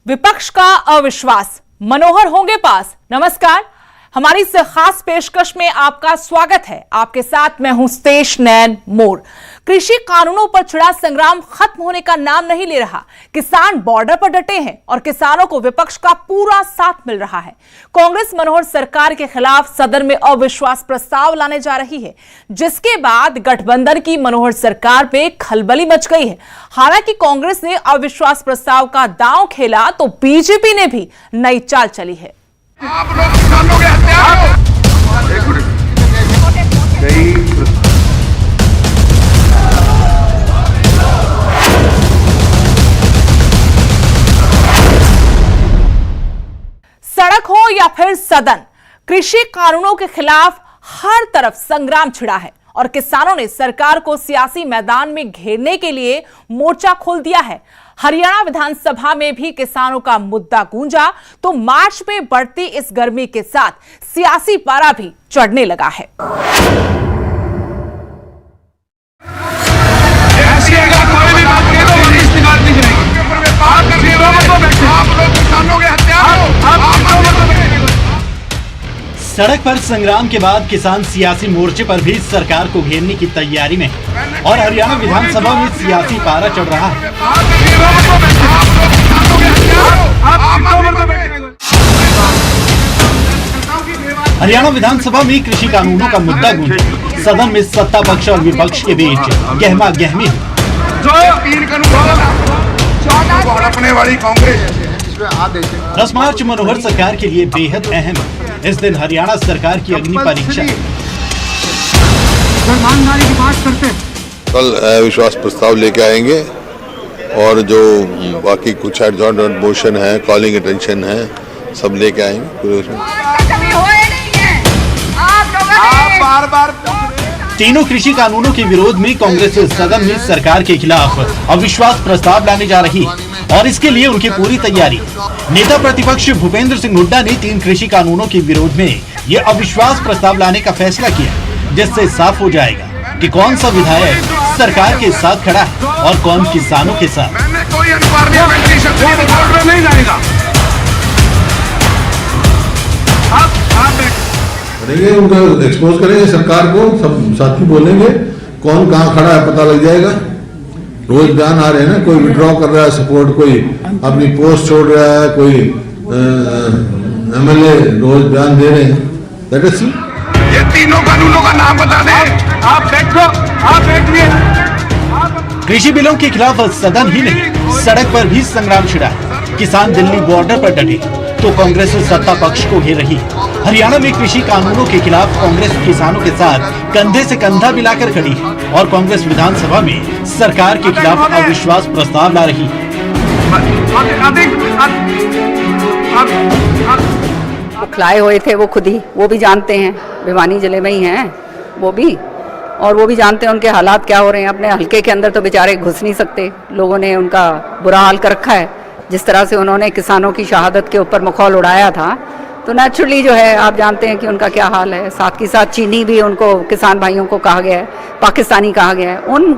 विपक्ष का अविश्वास, मनोहर होंगे पास। नमस्कार, हमारी इस खास पेशकश में आपका स्वागत है। आपके साथ मैं हूं स्तेश नैन मोर। कृषि कानूनों पर छिड़ा संग्राम खत्म होने का नाम नहीं ले रहा। किसान बॉर्डर पर डटे हैं और किसानों को विपक्ष का पूरा साथ मिल रहा है। कांग्रेस मनोहर सरकार के खिलाफ सदन में अविश्वास प्रस्ताव लाने जा रही है, जिसके बाद गठबंधन की मनोहर सरकार में खलबली मच गई है। हालांकि कांग्रेस ने अविश्वास प्रस्ताव का दांव खेला तो बीजेपी ने भी नई चाल चली है। आप लोग किसानों के हत्यारे हो। सड़क हो या फिर सदन, कृषि कानूनों के खिलाफ हर तरफ संग्राम छिड़ा है और किसानों ने सरकार को सियासी मैदान में घेरने के लिए मोर्चा खोल दिया है। हरियाणा विधानसभा में भी किसानों का मुद्दा गूंजा तो मार्च में बढ़ती इस गर्मी के साथ सियासी पारा भी चढ़ने लगा है। सड़क पर संग्राम के बाद किसान सियासी मोर्चे पर भी सरकार को घेरने की तैयारी में और हरियाणा विधानसभा में सियासी पारा चढ़ रहा है। हरियाणा विधानसभा में कृषि कानूनों का मुद्दा गूंजा। सदन में सत्ता पक्ष और विपक्ष के बीच गहमा गहमी हुई। 10 मार्च मनोहर सरकार के लिए बेहद अहम है। इस दिन हरियाणा सरकार की अग्नि परीक्षा। कल अविश्वास प्रस्ताव लेके आएंगे और जो बाकी कुछ एडजॉर्नमेंट मोशन है, कॉलिंग अटेंशन है, सब लेके आएंगे पूरे उसमें। तीनों कृषि कानूनों के विरोध में कांग्रेस सदन में सरकार के खिलाफ अविश्वास प्रस्ताव लाने जा रही है और इसके लिए उनकी पूरी तैयारी। नेता प्रतिपक्ष भूपेंद्र सिंह हुड्डा ने 3 कृषि कानूनों के विरोध में ये अविश्वास प्रस्ताव लाने का फैसला किया, जिससे साफ हो जाएगा कि कौन सा विधायक सरकार के साथ खड़ा है और कौन किसानों के साथ। उनका एक्सपोज करेंगे सरकार को, सब साथी बोलेंगे, कौन कहाँ खड़ा है पता लग जाएगा। रोज बयान आ रहे हैं ना, कोई विड्रॉ कर रहा है सपोर्ट, कोई अपनी पोस्ट छोड़ रहा है, कोई एमएलए रोज बयान दे रहे हैं। दैट इज ये तीनों कानूनों का नाम बता दें। आप बैठो, आप बैठिए। कृषि बिलों के खिलाफ सदन ही नहीं, सड़क पर भी संग्राम छिड़ा है। किसान दिल्ली बॉर्डर पर डटे तो कांग्रेस सत्ता पक्ष को घेर रही है। हरियाणा में कृषि कानूनों के खिलाफ कांग्रेस किसानों के साथ कंधे से कंधा मिलाकर खड़ी है और कांग्रेस विधानसभा में सरकार के खिलाफ अविश्वास प्रस्ताव ला रही है। वो खिलाए हुए थे, वो खुद ही वो भी जानते हैं, भिवानी जिले में ही हैं वो भी, और वो भी जानते हैं उनके हालात क्या हो रहे हैं। अपने हलके के अंदर तो बेचारे घुस नहीं सकते, लोगों ने उनका बुरा हाल कर रखा है। जिस तरह से उन्होंने किसानों की शहादत के ऊपर मखौल उड़ाया था, तो नेचुरली जो है आप जानते हैं कि उनका क्या हाल है। साथ के साथ चीनी भी उनको, किसान भाइयों को कहा गया है, पाकिस्तानी कहा गया है। उन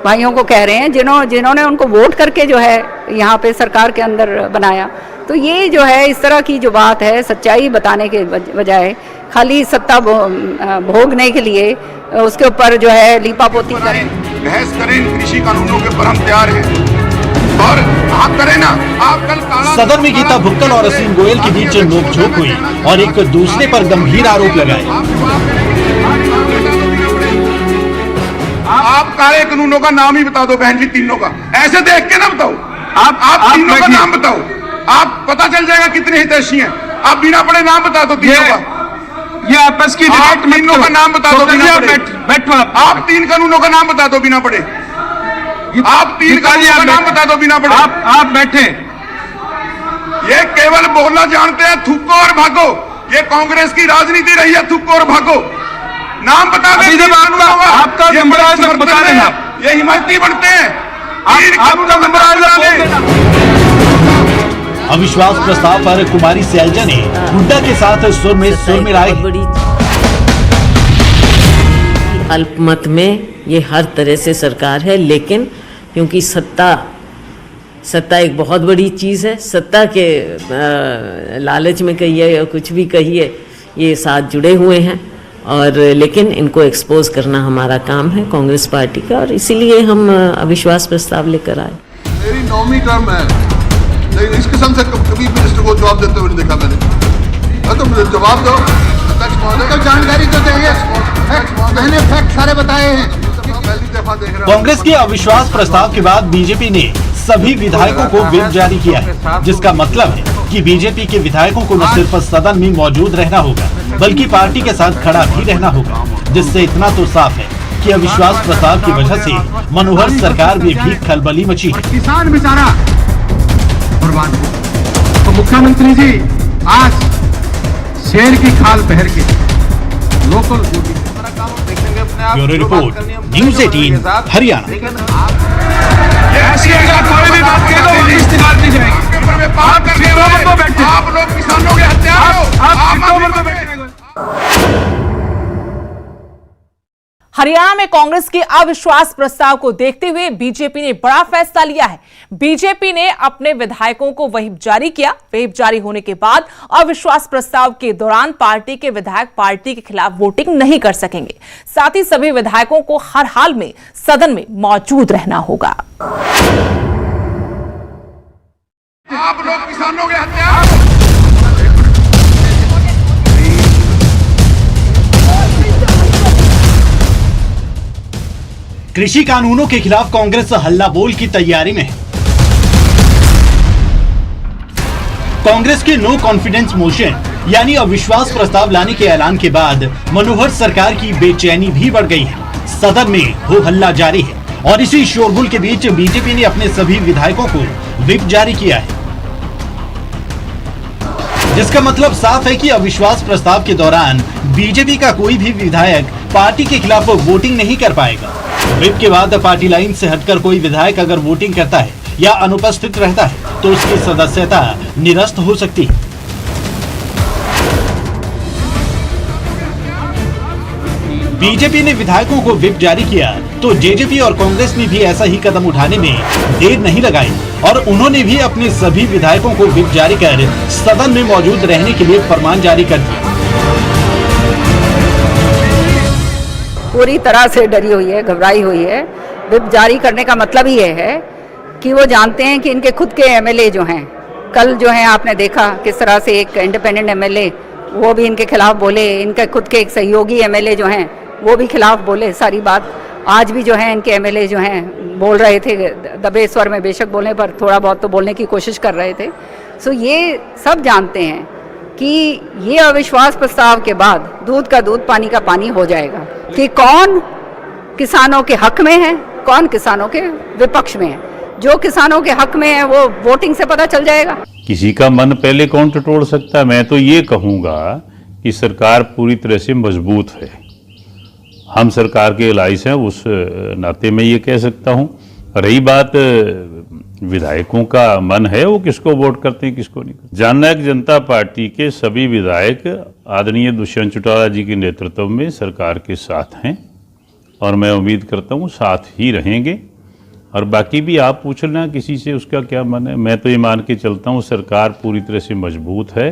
भाइयों को कह रहे हैं जिन्होंने उनको वोट करके जो है यहाँ पे सरकार के अंदर बनाया। तो ये जो है इस तरह की जो बात है, सच्चाई बताने के बजाय खाली सत्ता भोगने के लिए उसके ऊपर जो है लीपापोती करें, बहस करें। कृषि कानूनों के पर हम तैयार हैं और आप करें ना। आप कल सदन में गीता भुक्कल और असीम गोयल के बीच नोकझोंक हुई और एक दूसरे पर गंभीर आरोप लगाए। आप काले कानूनों का नाम ही बता दो बहन जी, तीनों का। ऐसे देख के ना बताओ, आप तीनों का नाम बताओ, आप पता चल जाएगा कितने हितैषी हैं। आप बिना पढ़े नाम बता दो तीनों का। ये आपस की तीनों का नाम बता दो बिना पढ़े। बैठो आप 3 कानूनों का नाम बता दो बिना पढ़े। आप 3 कानूनों का नाम बता दो बिना पढ़े। आप बैठे। ये केवल बोलना जानते हैं, थूको और भागो। ये कांग्रेस की राजनीति रही है, थूको और भागो। नाम बता दें, आपका नंबर बता देना। ये हिमायती बनते हैं। अविश्वास प्रस्ताव पर कुमारी सैलजा ने हुड्डा के साथ सुर मिलाए। अल्पमत में ये हर तरह से सरकार है, लेकिन क्योंकि सत्ता सत्ता एक बहुत बड़ी चीज़ है। सत्ता के लालच में कहिए या कुछ भी कहिए, ये साथ जुड़े हुए हैं और लेकिन इनको एक्सपोज करना हमारा काम है कांग्रेस पार्टी का, और इसीलिए हम अविश्वास प्रस्ताव लेकर आए। मेरी 9वीं टर्म है, लेकिन इस किस्म से कभी मिनिस्टर को जवाब देते हुए नहीं देखा मैंने। तो मुझे जवाब दो, तो जानकारी तो चाहिए, मैंने फैक्ट सारे बताए हैं। पहली दफा देख रहा हूं। कांग्रेस के अविश्वास प्रस्ताव के बाद बीजेपी ने सभी विधायकों को व्हिप जारी किया है, जिसका मतलब है कि बीजेपी के विधायकों को न सिर्फ सदन में मौजूद रहना होगा बल्कि पार्टी के साथ खड़ा भी रहना होगा, जिससे इतना तो साफ है कि अविश्वास प्रस्ताव की वजह से मनोहर सरकार में भी खलबली मची है। किसान बेचारा बर्बाद हो। तो मुख्यमंत्री जी आज शेर की खाल पहन के local bureau report, news 18 Haryana. कोई भी बात कह दो, इस्तेमाल नहीं जाएगी। आप लोग किसानों के हत्यारे हो, हरियाणा में कांग्रेस के अविश्वास प्रस्ताव को देखते हुए बीजेपी ने बड़ा फैसला लिया है। बीजेपी ने अपने विधायकों को व्हिप जारी किया। व्हिप जारी होने के बाद अविश्वास प्रस्ताव के दौरान पार्टी के विधायक पार्टी के खिलाफ वोटिंग नहीं कर सकेंगे। साथ ही सभी विधायकों को हर हाल में सदन में मौजूद रहना होगा। आप लोग किसानों के हत्यारे हो। कृषि कानूनों के खिलाफ कांग्रेस हल्ला बोल की तैयारी में है। कांग्रेस के नो कॉन्फिडेंस मोशन यानी अविश्वास प्रस्ताव लाने के ऐलान के बाद मनोहर सरकार की बेचैनी भी बढ़ गई है। सदन में हो हल्ला जारी है और इसी शोरगुल के बीच बीजेपी ने अपने सभी विधायकों को व्हिप जारी किया है, जिसका मतलब साफ है कि अविश्वास प्रस्ताव के दौरान बीजेपी का कोई भी विधायक पार्टी के खिलाफ वोटिंग नहीं कर पाएगा। व्हिप के बाद पार्टी लाइन से हटकर कोई विधायक अगर वोटिंग करता है या अनुपस्थित रहता है तो उसकी सदस्यता निरस्त हो सकती है। बीजेपी ने विधायकों को व्हिप जारी किया तो जेजेपी और कांग्रेस ने भी ऐसा ही कदम उठाने में देर नहीं लगाई और उन्होंने भी अपने सभी विधायकों को व्हिप जारी कर सदन में मौजूद रहने के लिए फरमान जारी कर दिया। पूरी तरह से डरी हुई है, घबराई हुई है। व्हिप जारी करने का मतलब ही ये है कि वो जानते हैं कि इनके खुद के एमएलए जो हैं, कल जो है आपने देखा किस तरह से एक इंडिपेंडेंट एमएलए वो भी इनके खिलाफ बोले, इनके खुद के एक सहयोगी एमएलए जो हैं वो भी खिलाफ बोले सारी बात। आज भी जो है इनके एमएलए जो हैं बोल रहे थे दबे स्वर में, बेशक बोलने पर थोड़ा बहुत तो बोलने की कोशिश कर रहे थे। सो ये सब जानते हैं कि ये अविश्वास प्रस्ताव के बाद दूध का दूध पानी का पानी हो जाएगा कि कौन किसानों के हक में है, कौन किसानों के विपक्ष में है। जो किसानों के हक में है वो वोटिंग से पता चल जाएगा। किसी का मन पहले कौन टटोल सकता है। मैं तो ये कहूँगा कि सरकार पूरी तरह से मजबूत है। हम सरकार के एलाइस हैं, उस नाते में ये कह सकता हूँ। रही बात विधायकों का मन है वो किसको वोट करते हैं किसको नहीं करते। जननायक जनता पार्टी के सभी विधायक आदरणीय दुष्यंत चौटाला जी के नेतृत्व में सरकार के साथ हैं और मैं उम्मीद करता हूँ साथ ही रहेंगे। और बाकी भी आप पूछना किसी से उसका क्या मन है। मैं तो ये मान के चलता हूँ सरकार पूरी तरह से मजबूत है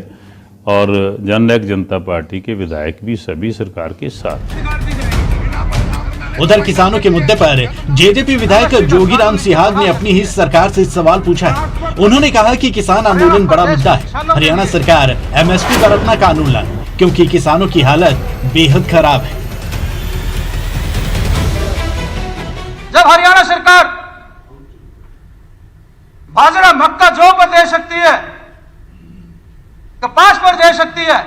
और जननायक जनता पार्टी के विधायक भी सभी सरकार के साथ। उधर किसानों के मुद्दे पर जेजेपी विधायक जोगीराम सिहाग ने अपनी ही सरकार से सवाल पूछा है। उन्होंने कहा कि किसान आंदोलन बड़ा मुद्दा है। हरियाणा सरकार एमएसपी पर अपना कानून लाए क्योंकि किसानों की हालत बेहद खराब है। जब हरियाणा सरकार बाजरा मक्का जौ पर दे सकती है, कपास पर दे सकती है,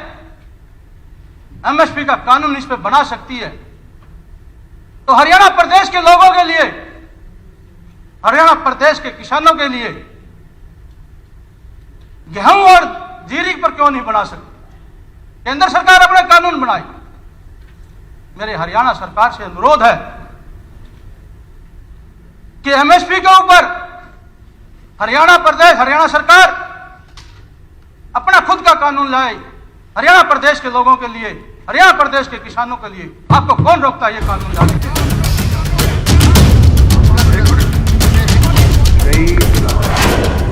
एमएसपी का कानून इस पर बना सकती है, तो हरियाणा प्रदेश के लोगों के लिए, हरियाणा प्रदेश के किसानों के लिए गेहूं और जीरी पर क्यों नहीं बना सकती। केंद्र सरकार अपने कानून बनाए। मेरे हरियाणा सरकार से अनुरोध है कि एमएसपी के ऊपर हरियाणा प्रदेश, हरियाणा सरकार अपना खुद का कानून लाए हरियाणा प्रदेश के लोगों के लिए, हरियाणा प्रदेश के किसानों के लिए। आपको कौन रोकता है ये कानून लाने के लिए?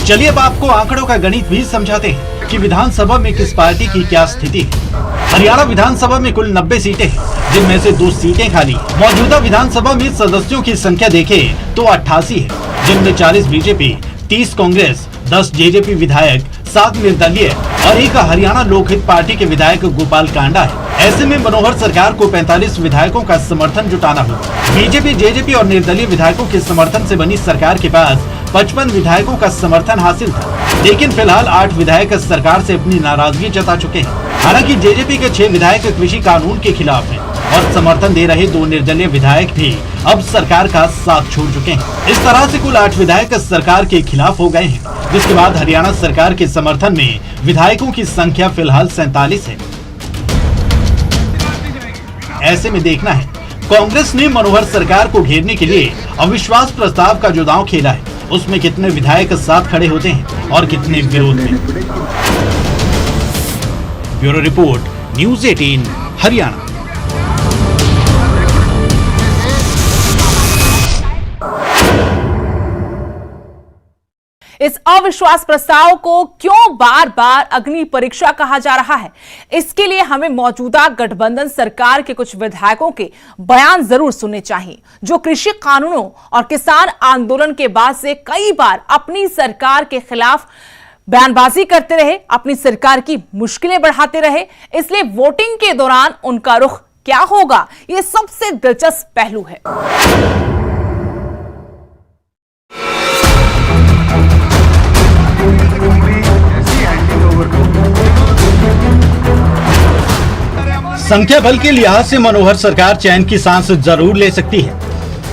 चलिए अब आपको आंकड़ों का गणित भी समझाते हैं कि विधानसभा में किस पार्टी की क्या स्थिति है। हरियाणा विधानसभा में कुल 90 सीटें हैं, जिनमें से 2 सीटें खाली। मौजूदा विधानसभा में सदस्यों की संख्या देखें तो 88 है, जिनमें 40 बीजेपी, 30 कांग्रेस, 10 जेजेपी विधायक, 7 निर्दलीय और 1 हरियाणा लोकहित पार्टी के विधायक गोपाल कांडा है। ऐसे में मनोहर सरकार को 45 विधायकों का समर्थन जुटाना होगा। बीजेपी, जेजेपी और निर्दलीय विधायकों के समर्थन से बनी सरकार के पास 55 विधायकों का समर्थन हासिल था, लेकिन फिलहाल 8 विधायक सरकार से अपनी नाराजगी जता चुके हैं। हालांकि जेजेपी के 6 विधायक कृषि कानून के खिलाफ हैं और समर्थन दे रहे 2 निर्दलीय विधायक भी अब सरकार का साथ छोड़ चुके हैं। इस तरह से कुल 8 विधायक सरकार के खिलाफ हो गए हैं, जिसके बाद हरियाणा सरकार के समर्थन में विधायकों की संख्या फिलहाल 47 है। ऐसे में देखना है कांग्रेस ने मनोहर सरकार को घेरने के लिए अविश्वास प्रस्ताव का जो दांव खेला है, उसमें कितने विधायक साथ खड़े होते हैं और कितने विरोध में। Bureau report, news 18 Haryana. इस अविश्वास प्रस्ताव को क्यों बार बार अग्नि परीक्षा कहा जा रहा है, इसके लिए हमें मौजूदा गठबंधन सरकार के कुछ विधायकों के बयान जरूर सुनने चाहिए, जो कृषि कानूनों और किसान आंदोलन के बाद से कई बार अपनी सरकार के खिलाफ बयानबाजी करते रहे, अपनी सरकार की मुश्किलें बढ़ाते रहे। इसलिए वोटिंग के दौरान उनका रुख क्या होगा, यह सबसे दिलचस्प पहलू है। संख्या बल के लिहाज से मनोहर सरकार चैन की सांस जरूर ले सकती है,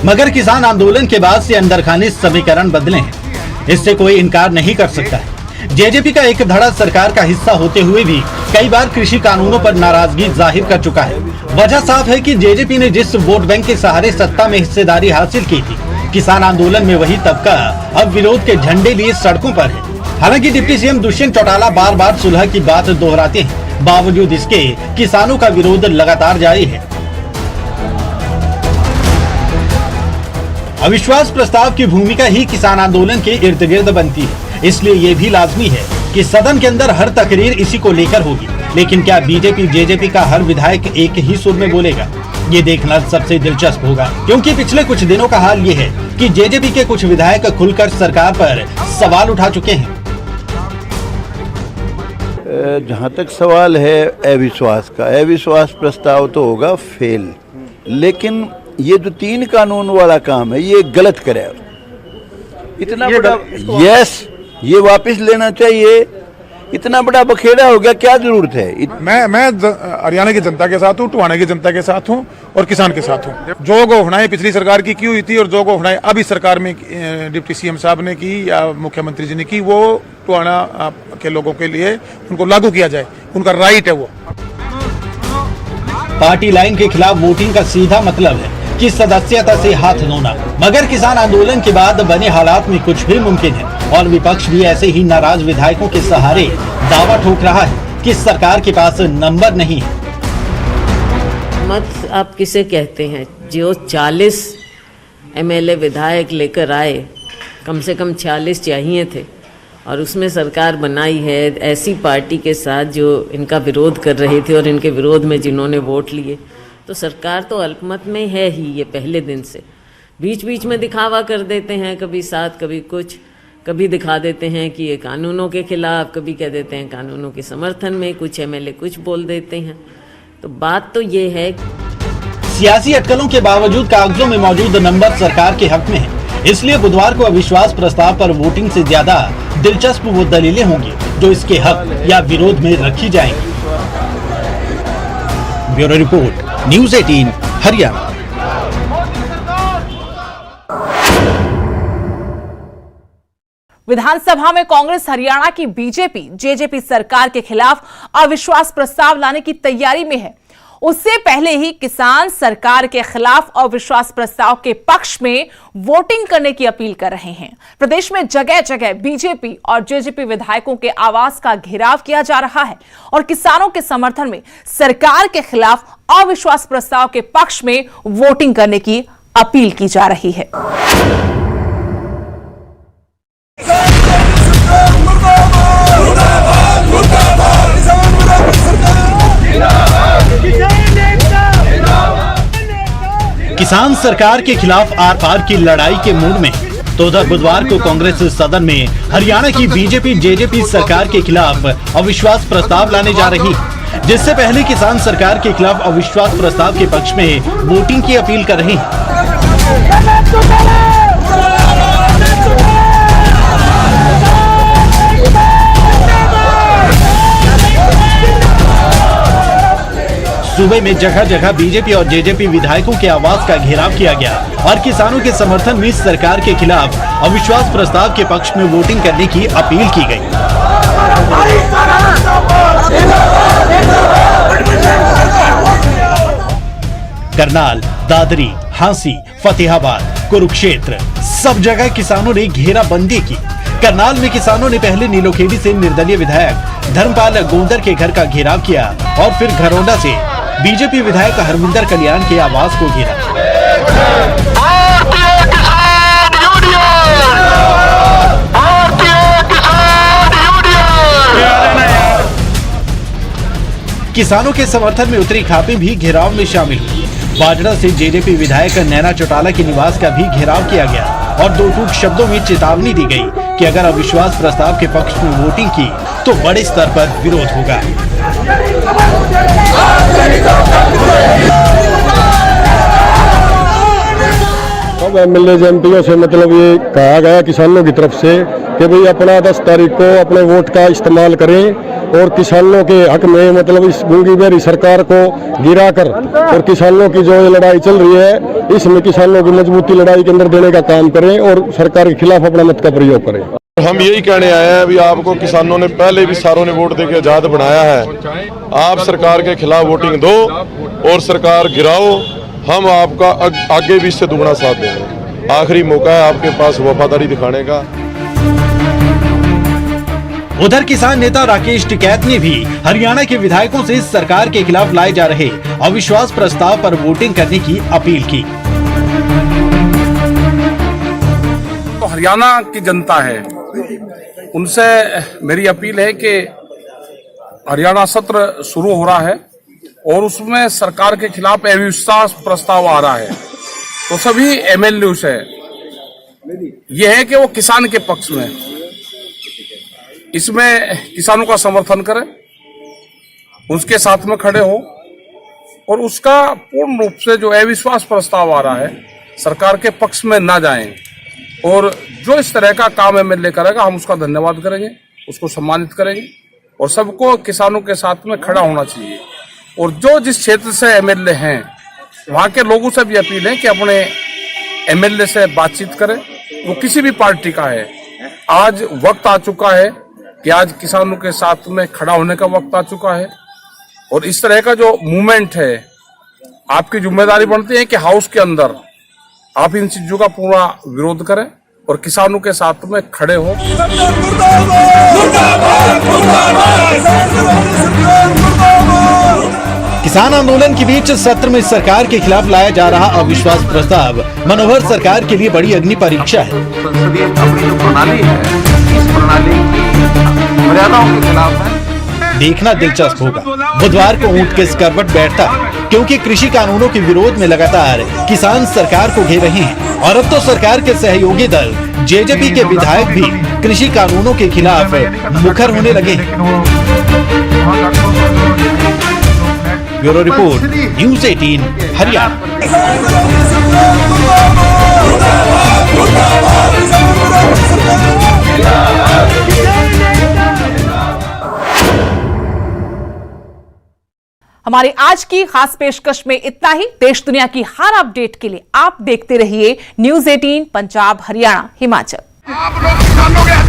मगर किसान आंदोलन के बाद से अंदरखाने समीकरण बदले हैं, इससे कोई इनकार नहीं कर सकता है। जेजेपी का एक धड़ा सरकार का हिस्सा होते हुए भी कई बार कृषि कानूनों पर नाराजगी जाहिर कर चुका है। वजह साफ है कि जेजेपी ने जिस वोट बैंक के सहारे सत्ता में हिस्सेदारी हासिल की थी, किसान आंदोलन में वही तबका अब विरोध के झंडे लिए सड़कों पर है। हालांकि डिप्टी सीएम दुष्यंत चौटाला बार बार सुलह की बात दोहराते हैं, बावजूद इसके किसानों का विरोध लगातार जारी है। अविश्वास प्रस्ताव की भूमिका ही किसान आंदोलन के इर्द गिर्द बनती है, इसलिए ये भी लाजमी है कि सदन के अंदर हर तकरीर इसी को लेकर होगी। लेकिन क्या बीजेपी, जेजेपी का हर विधायक एक ही सुर में बोलेगा, ये देखना सबसे दिलचस्प होगा, क्योंकि पिछले कुछ दिनों का हाल ये है कि जेजेपी के कुछ विधायक खुलकर सरकार पर सवाल उठा चुके हैं। जहाँ तक सवाल है अविश्वास का, अविश्वास प्रस्ताव तो होगा फेल, लेकिन ये जो 3 कानून वाला काम है ये गलत करे। इतना बड़ा ये वापस लेना चाहिए, इतना बड़ा बखेड़ा हो गया, क्या जरूरत है। मैं हरियाणा की जनता के साथ हूँ, टोहाना की जनता के साथ हूँ और किसान के साथ हूँ। जो घोषणाएं पिछली सरकार की हुई थी और जो घोषणाएं अभी सरकार में डिप्टी सीएम साहब ने की या मुख्यमंत्री जी ने की, वो टोहाना के लोगों के लिए उनको लागू किया जाए, उनका राइट है वो। पार्टी लाइन के खिलाफ वोटिंग का सीधा मतलब है कि सदस्यता से हाथ धोना, मगर किसान आंदोलन के बाद बने हालात में कुछ भी मुमकिन है और विपक्ष भी ऐसे ही नाराज विधायकों के सहारे दावा ठोक रहा है कि सरकार के पास नंबर नहीं है। मत आप किसे कहते हैं? जो 40 एमएलए विधायक लेकर आए, कम से कम 46 चाहिए थे, और उसमें सरकार बनाई है ऐसी पार्टी के साथ जो इनका विरोध कर रहे थे और इनके विरोध में जिन्होंने वोट लिए, तो सरकार तो अल्पमत में है ही। ये पहले दिन से बीच बीच में दिखावा कर देते हैं, कभी साथ कभी कुछ, कभी दिखा देते हैं कि ये कानूनों के खिलाफ, कभी कह देते हैं कानूनों के समर्थन में, कुछ एमएलए कुछ बोल देते हैं। तो बात तो ये है, सियासी अटकलों के बावजूद कागजों में मौजूद नंबर सरकार के हक में है, इसलिए बुधवार को अविश्वास प्रस्ताव पर वोटिंग से ज्यादा दिलचस्प वो दलीलें होंगी जो इसके हक या विरोध में रखी जाएंगी। Bureau report, news 18 Haryana. विधानसभा में कांग्रेस हरियाणा की बीजेपी, जेजेपी सरकार के खिलाफ अविश्वास प्रस्ताव लाने की तैयारी में है। उससे पहले ही किसान सरकार के खिलाफ अविश्वास प्रस्ताव के पक्ष में वोटिंग करने की अपील कर रहे हैं। प्रदेश में जगह जगह बीजेपी और जेजेपी विधायकों के आवास का घेराव किया जा रहा है और किसानों के समर्थन में सरकार के खिलाफ अविश्वास प्रस्ताव के पक्ष में वोटिंग करने की अपील की जा रही है। किसान सरकार के खिलाफ आर पार की लड़ाई के मूड में, तो उधर बुधवार को कांग्रेस सदन में हरियाणा की बीजेपी जेजेपी सरकार के खिलाफ अविश्वास प्रस्ताव लाने जा रही, जिससे पहले किसान सरकार के खिलाफ अविश्वास प्रस्ताव के पक्ष में वोटिंग की अपील कर रही। सूबे में जगह जगह बीजेपी और जेजेपी विधायकों के आवास का घेराव किया गया और किसानों के समर्थन में सरकार के खिलाफ अविश्वास प्रस्ताव के पक्ष में वोटिंग करने की अपील की गई। करनाल, दादरी, हांसी, फतेहाबाद, कुरुक्षेत्र सब जगह किसानों ने घेराबंदी की। करनाल में किसानों ने पहले नीलोखेड़ी से निर्दलीय विधायक धर्मपाल गोंदर के घर का घेराव किया और फिर घरौंडा से बीजेपी विधायक हरविंदर कल्याण के आवास को घेरा। किसानों के समर्थन में उतरी खापी भी घेराव में शामिल हुई। बाजड़ा से जेजेपी विधायक नैना चौटाला के निवास का भी घेराव किया गया और दो टूक शब्दों में चेतावनी दी गई कि अगर अविश्वास प्रस्ताव के पक्ष में वोटिंग की तो बड़े स्तर पर विरोध होगा। अब एमएलए एमपीओ से मतलब ये कहा गया किसानों की तरफ से कि भाई अपना 10 तारीख को अपने वोट का इस्तेमाल करें और किसानों के हक में मतलब इस गूंगी बेरी सरकार को गिराकर और किसानों की जो ये लड़ाई चल रही है इसमें किसानों की मजबूती लड़ाई के अंदर देने का काम करें और सरकार के खिलाफ अपना मत का प्रयोग करें। हम यही कहने आए हैं अभी आपको किसानों ने पहले भी सारों ने वोट देके आजाद बनाया है। आप सरकार के खिलाफ वोटिंग दो और सरकार गिराओ, हम आपका आगे भी इससे दुगना साथ देंगे। आखिरी मौका है आपके पास वफादारी दिखाने का। उधर किसान नेता राकेश टिकैत ने भी हरियाणा के विधायकों से सरकार के खिलाफ लाए जा रहे अविश्वास प्रस्ताव पर वोटिंग करने की अपील की। तो हरियाणा की जनता है, उनसे मेरी अपील है कि हरियाणा सत्र शुरू हो रहा है और उसमें सरकार के खिलाफ अविश्वास प्रस्ताव आ रहा है, तो सभी एमएलए से यह है कि वो किसान के पक्ष में इसमें किसानों का समर्थन करें, उसके साथ में खड़े हो और उसका पूर्ण रूप से जो अविश्वास प्रस्ताव आ रहा है सरकार के पक्ष में ना जाएं और जो इस तरह का काम एमएलए करेगा हम उसका धन्यवाद करेंगे, उसको सम्मानित करेंगे और सबको किसानों के साथ में खड़ा होना चाहिए। और जो जिस क्षेत्र से एमएलए हैं वहां के लोगों से भी अपील है कि अपने एमएलए से बातचीत करें, वो किसी भी पार्टी का है। आज वक्त आ चुका है कि आज किसानों के साथ में खड़ा होने का वक्त आ चुका है और इस तरह का जो मूवमेंट है आपकी जिम्मेदारी बनती है कि हाउस के अंदर आप इन चीजों का पूरा विरोध करें और किसानों के साथ में खड़े हो। किसान आंदोलन के बीच सत्र में सरकार के खिलाफ लाया जा रहा अविश्वास प्रस्ताव मनोहर सरकार के लिए बड़ी अग्नि परीक्षा है। संसदीय अपनी जो प्रणाली है इस प्रणाली की मर्यादाओं के खिलाफ है। देखना दिलचस्प होगा बुधवार को ऊंट किस करवट बैठता है, क्योंकि कृषि कानूनों के विरोध में लगातार किसान सरकार को घेर रहे हैं और अब तो सरकार के सहयोगी दल जेजेपी के विधायक भी कृषि कानूनों के खिलाफ मुखर होने लगे हैं। Bureau report, news 18 Haryana. हमारी आज की खास पेशकश में इतना ही। देश दुनिया की हर अपडेट के लिए आप देखते रहिए न्यूज़ 18 पंजाब हरियाणा हिमाचल। आप लोग किसानों के